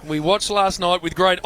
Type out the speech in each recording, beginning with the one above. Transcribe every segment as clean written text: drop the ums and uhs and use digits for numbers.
We watched last night with great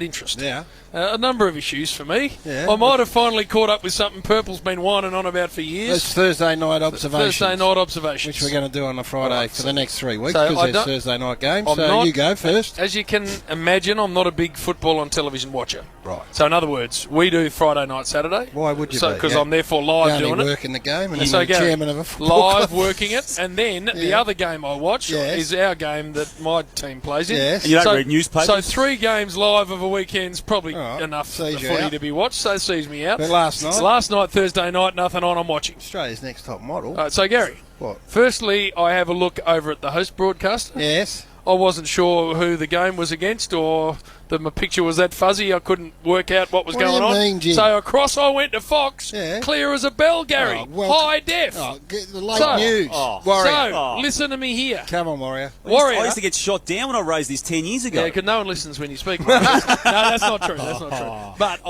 interest. Yeah. A number of issues for me. Yeah. I might have finally caught up with something Purple's been whining on about for years. It's Thursday night observations. Thursday night observations. Which we're going to do on a Friday for the next 3 weeks, So because there's Thursday night games. You go first. As you can imagine, I'm not a big football on television watcher. Right. So in other words, we do Friday night, Saturday. Why would you be? Because I'm therefore live doing it. Working the game and so the Garry, chairman of a football live club. working it. And then the other game I watch is our game that my team plays in. Yes. And you don't read newspapers? So 3 games live of a weekend's probably enough for footy out. to be watched, so it sees me out. But last night, Thursday night, nothing on, I'm watching. Australia's next top model. So Garry, What? Firstly, I have a look over at the host broadcaster. Yes. I wasn't sure who the game was against, or my picture was that fuzzy I couldn't work out what was going on. Mean, Jim? So across I went to Fox, clear as a bell, Garry, high def. Get the late news. So, listen to me here. Come on, Warrior. Warrior. I used to get shot down when I raised this 10 years ago. Yeah, because no one listens when you speak. No, that's not true. That's not true. But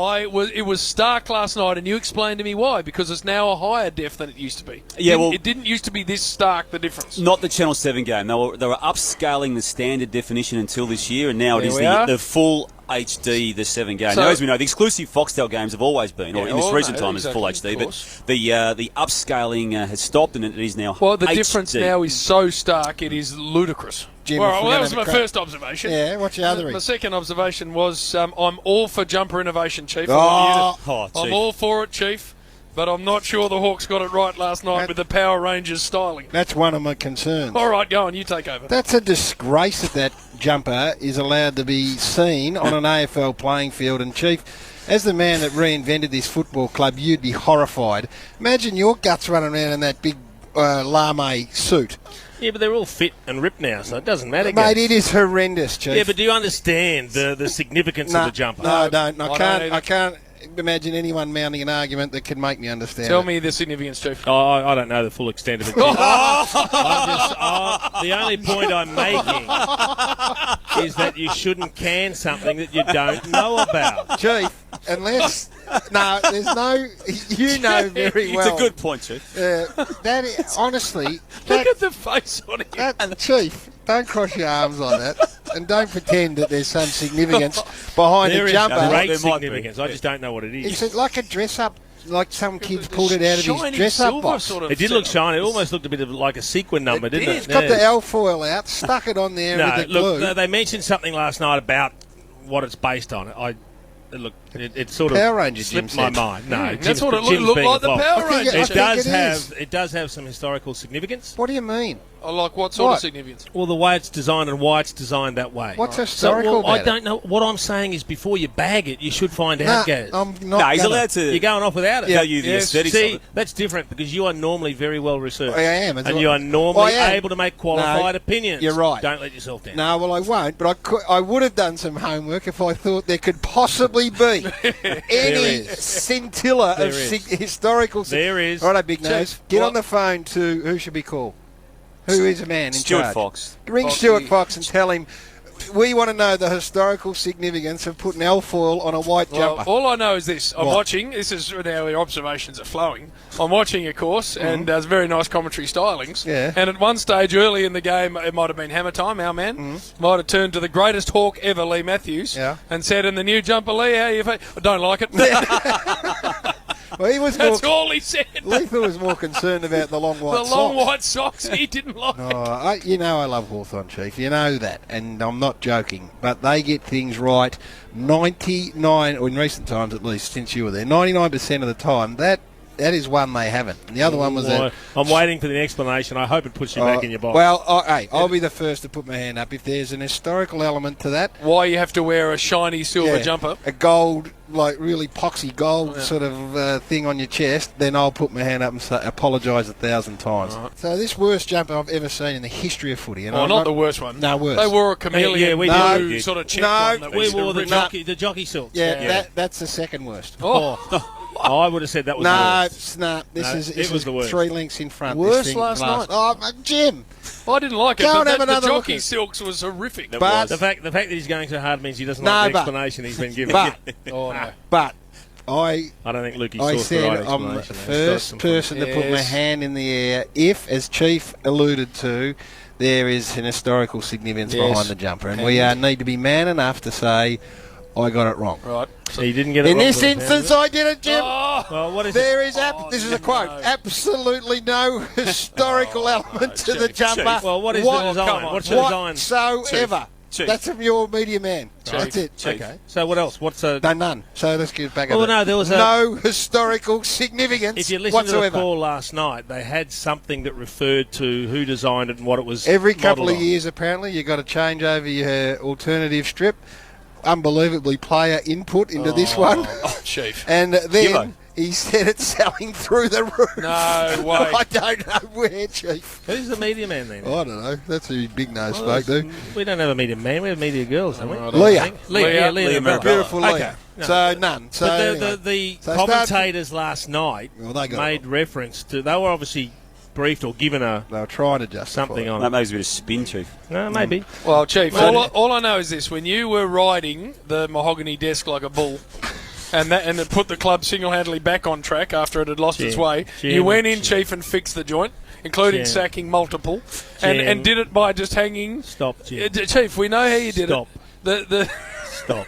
it was stark last night, and you explained to me why. Because it's now a higher def than it used to be. Yeah, it didn't used to be this stark, the difference. Not the Channel 7 game. They were upscaling the standard definition until this year, and now it is the full HD, the 7 game. Now, as we know, the exclusive Foxtel games have always been, or in this recent time, is full HD. But the upscaling has stopped, and it is now. Well, the HD. difference now is so stark; it is ludicrous. Jim, well, that was my first observation. Yeah, what's your other? My second observation was I'm all for jumper innovation, Chief. Chief. I'm all for it, Chief. But I'm not sure the Hawks got it right last night with the Power Rangers styling. That's one of my concerns. All right, go on, you take over. That's a disgrace that jumper is allowed to be seen on an AFL playing field. And, Chief, as the man that reinvented this football club, you'd be horrified. Imagine your guts running around in that big lame suit. Yeah, but they're all fit and ripped now, so it doesn't matter. Mate, it is horrendous, Chief. Yeah, but do you understand the significance of the jumper? No, I don't. I can't imagine anyone mounting an argument that could make me understand. Tell me the significance, Chief. I don't know the full extent of it. The only point I'm making is that you shouldn't can something that you don't know about. Chief, unless... No, there's no... You know very well. It's a good point, Chief. That is, honestly... Look at the face on him. Chief, don't cross your arms like that. And don't pretend that there's some significance behind there a jumper. There is great significance. I just don't know what it is. It's like a dress-up, like some kids pulled it out of his dress-up box. Sort of it did look shiny. It almost looked a bit of like a sequin number, didn't it? It's got the alfoil out, stuck it on there with the glue. Look, they mentioned something last night about what it's based on. It sort of Power Rangers, slipped Jim my said. mind. No, that's what it looked like, the Power Rangers. It does have some historical significance. What do you mean? Like what sort of significance? Well, the way it's designed and why it's designed that way. What's historical about I don't know. What I'm saying is before you bag it, you should find out, Gaz. I'm not he's allowed to... You're going off without it. Tell you the aesthetics of it. That's different because you are normally very well researched. I am. And you are normally able to make qualified opinions. You're right. Don't let yourself down. No, well, I won't, but I would have done some homework if I thought there could possibly be any scintilla of historical... There is. All right, Big Nose, get on the phone to... Who should be called? Who is a man in Stuart charge? Fox. Ring Stuart Fox and tell him we want to know the historical significance of putting alfoil on a white jumper. All I know is this. I'm watching. This is now our observations are flowing. I'm watching, of course, and there's very nice commentary stylings. Yeah. And at one stage early in the game, it might have been Hammer Time, our man, might have turned to the greatest hawk ever, Leigh Matthews, and said, in the new jumper, Leah, how you I don't like it. Well, he was That's all he said. Lethal was more concerned about the long white socks. The long white socks he didn't like. I love Hawthorn, Chief. You know that, and I'm not joking. But they get things right 99, or in recent times at least, since you were there, 99% of the time. That is one they haven't. And the other one was that... I'm waiting for the explanation. I hope it puts you back in your box. Well, I'll be the first to put my hand up. If there's an historical element to that... Why you have to wear a shiny silver jumper? A gold, like really poxy gold sort of thing on your chest, then I'll put my hand up and say, apologise 1,000 times. Right. So this worst jumper I've ever seen in the history of footy. And not the worst one. No, worse. They wore a chameleon blue sort of check one. That we wore the jockey silks. Yeah, that's the second worst. I would have said that was the worst. This is the worst. 3 links in front. Worse last night. Oh, Jim. I didn't like it. Go but and have another the look jockey silks was horrific. But the fact that he's going so hard means he doesn't like the explanation he's been given. But I don't think Lukey I saw the right said I'm the explanation. first person to put my hand in the air if, as Chief alluded to, there is an historical significance behind the jumper, and we need to be man enough to say, I got it wrong. Right. So you didn't get it in wrong. this instance, I did it, Jim. Well, what is There it? is this is a quote. Absolutely no historical element to the jumper. Well, what is the design? What's the design? Whatsoever. Chief. That's from your media man. That's it. Chief. Okay. So what else? What's a... No, none. So let's get back. Well, no, there was no historical significance. If you listened whatsoever. to the call last night, they had something that referred to who designed it and what it was. Every couple of on. years, apparently, you've got to change over your alternative strip. Unbelievably player input into this one. Oh, Chief. And then he said it's selling through the roof. No way. I don't know where, Chief. Who's the media man then? I don't know. That's who Big Nose spoke to. We don't have a media man. We have media girls, don't we? Leah. Leah. Beautiful Leah. Okay. No. So none. So But anyway. the So commentators last night they got made reference to... They were obviously briefed or given they were trying to justify something it. on That it. makes a bit of spin, Chief. No, maybe. Well, Chief, all I know is this. When you were riding the mahogany desk like a bull and it put the club single-handedly back on track after it had lost its way, you went in, Chief, and fixed the joint, including sacking multiple, and did it by just hanging... Stop, Jim. Chief, we know how you did it. Stop.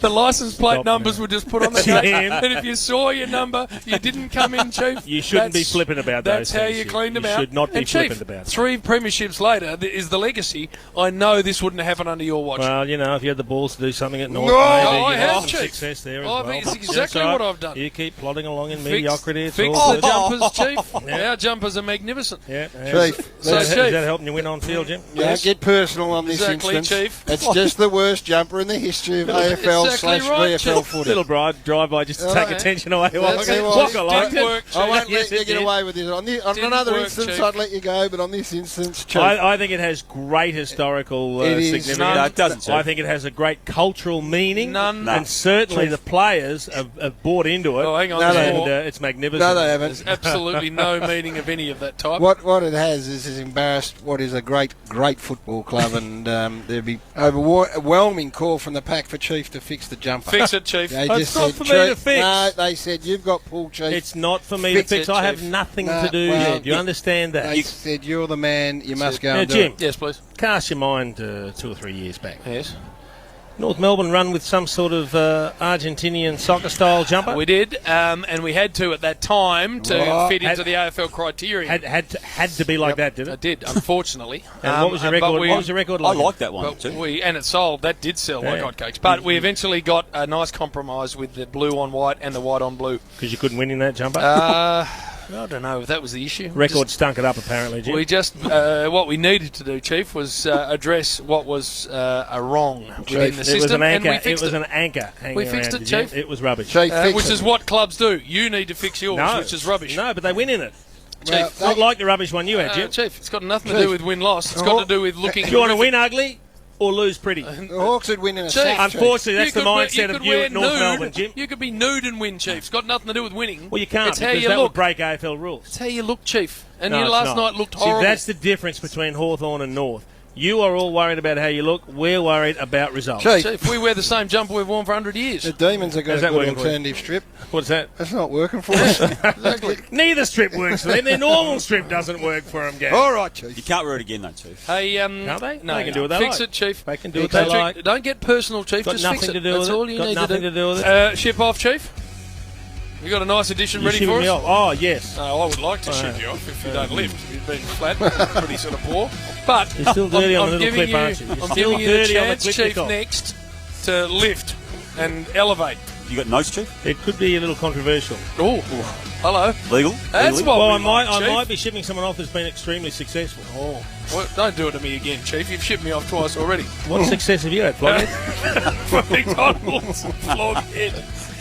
The license plate Stop numbers now. were just put on the Jim. gate, and if you saw your number, you didn't come in, Chief. You shouldn't be flippant about That's those how things, you Jim. cleaned them You out. should not be and flippant Chief, about them. 3 premierships later is the legacy. I know this wouldn't have happened under your watch. Well, you know, if you had the balls to do something at North, No, maybe I you have, had some Chief. success there as Oh, well. it's exactly That's what right. I've done. You keep plodding along in mediocrity. It's Fix all the good. jumpers, Chief. Our jumpers are magnificent. Yeah. Chief, So, Is Chief, that helping you win on field, Jim? Don't get personal on this Exactly, instance. Chief. It's just the worst jumper in the history of AFL Exactly right, /VFL Chief. footy. Little drive-by just to take attention away. That's it. Walk along. Didn't work, I won't Chief. let you get away with this. On Didn't another work, instance, Chief. I'd let you go, but on this instance, Chief. I think it has great historical It is. significance. No, it doesn't, Chief. I think it has a great cultural meaning. None. And certainly the players have bought into it. Oh, hang on. No, there's they more. It's magnificent. No, they haven't. There's absolutely no meaning of any of that type. What it has is embarrassed what is a great football club, and there'd be overwhelming call from the pack for Chief to fix the jumper. Fix it, Chief. They It's just not said, for me to "Chief," fix. No, they said you've got pull, Chief. It's not for me to Fix fix. it, I have Chief. nothing No, to do well, with it. You understand that? They said you're the man. You must go Now, and do Jim, it. Yes, please. cast your mind 2 or 3 years back. Yes. North Melbourne run with some sort of Argentinian soccer-style jumper. We did, and we had to at that time to Right. fit into the AFL criteria. Had to be like that, did I it? did, unfortunately. And what was your but record? we- What was your record I like? like that one, But too. and it sold. That did sell like Yeah. hotcakes. But we eventually got a nice compromise with the blue on white and the white on blue. Because you couldn't win in that jumper. I don't know if that was the issue. Record stunk it up, apparently, Jim. We just what we needed to do, Chief, was address what was a wrong within the system. It was an anchor. And we fixed It was an anchor. We fixed around it, Jim. Chief. It was rubbish. Chief, fix which it. is what clubs do. You need to fix yours, No, which is rubbish. No, but they win in it. Well, Chief, Not like the rubbish one you had, Jim. Chief, it's got nothing to Chief. do with win-loss. It's got to do with looking... Do you want to win ugly or lose pretty? The Hawks would win in a Chief. sack. Chief. Unfortunately, that's the could wear- mindset could of you wear at North nude. Melbourne, Jim. You could be nude and win, Chief. It's got nothing to do with winning. Well, you can't It's how because you that would look. break AFL rules. It's how you look, Chief. And No, you it's last not. night looked See, horrible. that's the difference between Hawthorn and North. You are all worried about how you look. We're worried about results. Chief, Chief, we wear the same jumper we've worn for 100 years. the Demons have got How's a that good working for you? alternative strip. What's that? That's not working for us. Exactly. Neither strip works for them. Their normal strip doesn't work for them, Gary. All right, Chief. You can't wear it again, though, Chief. Hey, Can't they? No, They can do what they fix like. it, Chief. They can do what So, they Chief, like. Don't get personal, Chief. Got Just nothing fix it. to do That's with it. all you Got need nothing to to do with it. Ship off, Chief. You got a nice edition You ready shipping for me us? off? Oh, yes. No, I would like to ship you off if you don't lift. You've been flat, pretty sort of poor. But You're still dirty on the little giving clip, aren't you? You're I'm still giving you the dirty on the chance, clip, Chief, Nicole. next to lift and elevate. You got notes, Chief? It could be a little controversial. Oh, hello. Legal? That's Legally? what Well, we I might like, Chief. be shipping someone off that's been extremely successful. Oh, well, don't do it to me again, Chief. You've shipped me off twice already. What success have you had, Floghead? From McDonald's, floghead.